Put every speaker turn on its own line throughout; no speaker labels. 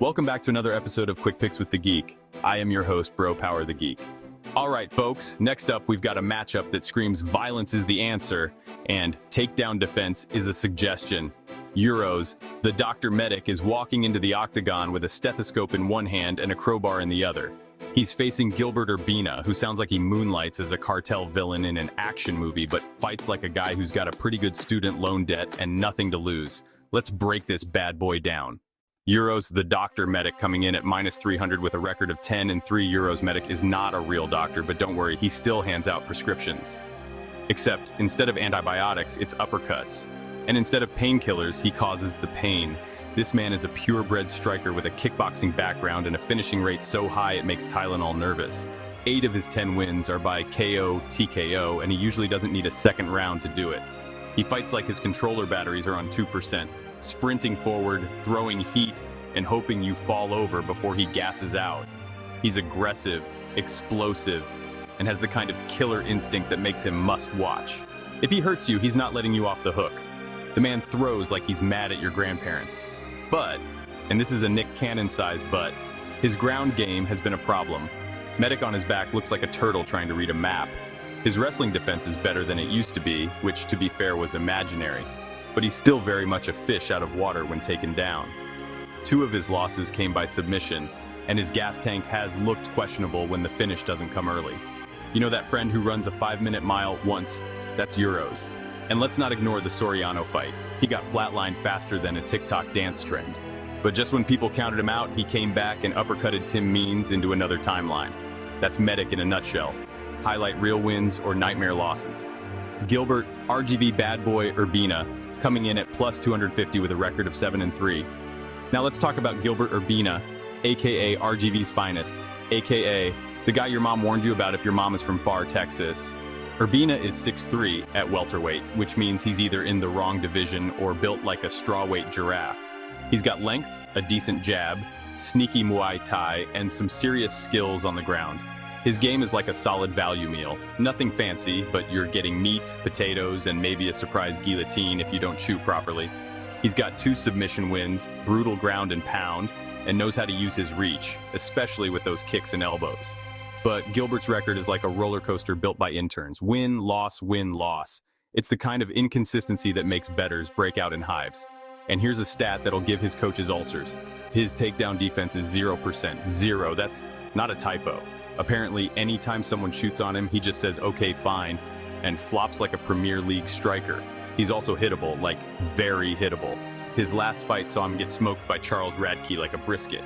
Welcome back to another episode of Quick Picks with the Geek. I am your host, Bro Power the Geek. All right, folks, next up we've got a matchup that screams violence is the answer and takedown defense is a suggestion. Uroš, the Dr. Medić, is walking into the octagon with a stethoscope in one hand and a crowbar in the other. He's facing Gilbert Urbina, who sounds like he moonlights as a cartel villain in an action movie, but fights like a guy who's got a pretty good student loan debt and nothing to lose. Let's break this bad boy down. Uroš, the Dr. Medić, coming in at -300 with a record of 10-3. Uroš Medić is not a real doctor, but don't worry, he still hands out prescriptions. Except, instead of antibiotics, it's uppercuts. And instead of painkillers, he causes the pain. This man is a purebred striker with a kickboxing background and a finishing rate so high it makes Tylenol nervous. 8 of his 10 wins are by KO, TKO, and he usually doesn't need a second round to do it. He fights like his controller batteries are on 2%. Sprinting forward, throwing heat, and hoping you fall over before he gasses out. He's aggressive, explosive, and has the kind of killer instinct that makes him must-watch. If he hurts you, he's not letting you off the hook. The man throws like he's mad at your grandparents. But, and this is a Nick Cannon-sized but, his ground game has been a problem. Medić on his back looks like a turtle trying to read a map. His wrestling defense is better than it used to be, which, to be fair, was imaginary. But he's still very much a fish out of water when taken down. 2 of his losses came by submission, and his gas tank has looked questionable when the finish doesn't come early. You know that friend who runs a 5-minute mile once? That's Uroš. And let's not ignore the Soriano fight. He got flatlined faster than a TikTok dance trend. But just when people counted him out, he came back and uppercutted Tim Means into another timeline. That's Medić in a nutshell. Highlight real wins or nightmare losses. Gilbert, RGV bad boy Urbina, coming in at +250 with a record of 7-3. Now let's talk about Gilbert Urbina, aka RGV's finest, aka the guy your mom warned you about if your mom is from far Texas. Urbina is 6'3" at welterweight, which means he's either in the wrong division or built like a strawweight giraffe. He's got length, a decent jab, sneaky Muay Thai, and some serious skills on the ground. His game is like a solid value meal. Nothing fancy, but you're getting meat, potatoes, and maybe a surprise guillotine if you don't chew properly. He's got 2 submission wins, brutal ground and pound, and knows how to use his reach, especially with those kicks and elbows. But Gilbert's record is like a roller coaster built by interns. Win, loss, win, loss. It's the kind of inconsistency that makes bettors break out in hives. And here's a stat that'll give his coaches ulcers. His takedown defense is 0%. 0, that's not a typo. Apparently, anytime someone shoots on him, he just says, okay, fine, and flops like a Premier League striker. He's also hittable, like very hittable. His last fight saw him get smoked by Charles Radke like a brisket.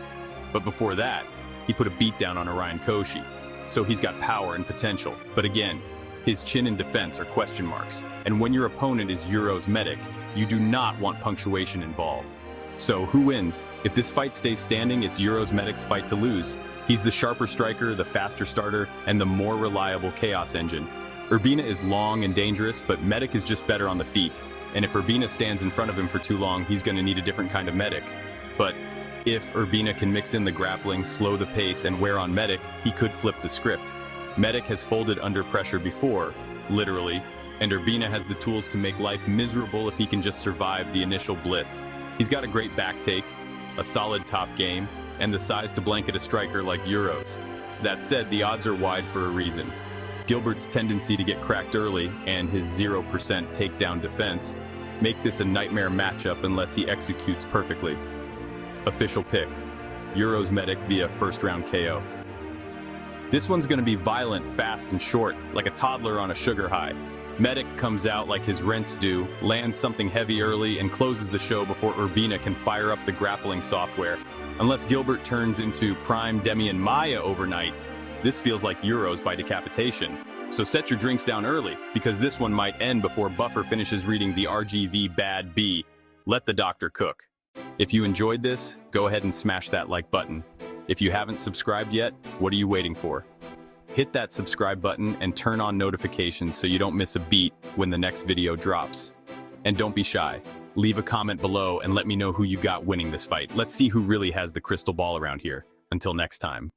But before that, he put a beatdown on Orion Koshi. So he's got power and potential. But again, his chin and defense are question marks. And when your opponent is Uroš Medić, you do not want punctuation involved. So who wins? If this fight stays standing, it's Uroš Medić's fight to lose. He's the sharper striker, the faster starter, and the more reliable chaos engine. Urbina is long and dangerous, but Medić is just better on the feet. And if Urbina stands in front of him for too long, he's going to need a different kind of Medić. But if Urbina can mix in the grappling, slow the pace, and wear on Medić, he could flip the script. Medić has folded under pressure before, literally, and Urbina has the tools to make life miserable if he can just survive the initial blitz. He's got a great back take, a solid top game, and the size to blanket a striker like Uroš. That said, the odds are wide for a reason. Gilbert's tendency to get cracked early and his 0% takedown defense make this a nightmare matchup unless he executes perfectly. Official pick, Uroš Medić via first-round KO. This one's going to be violent, fast, and short, like a toddler on a sugar high. Medić comes out like his rents due, lands something heavy early, and closes the show before Urbina can fire up the grappling software. Unless Gilbert turns into prime Demian Maia overnight, this feels like Uroš by decapitation. So set your drinks down early, because this one might end before Buffer finishes reading the RGV Bad B. Let the doctor cook. If you enjoyed this, go ahead and smash that like button. If you haven't subscribed yet, what are you waiting for? Hit that subscribe button and turn on notifications so you don't miss a beat when the next video drops. And don't be shy. Leave a comment below and let me know who you got winning this fight. Let's see who really has the crystal ball around here. Until next time.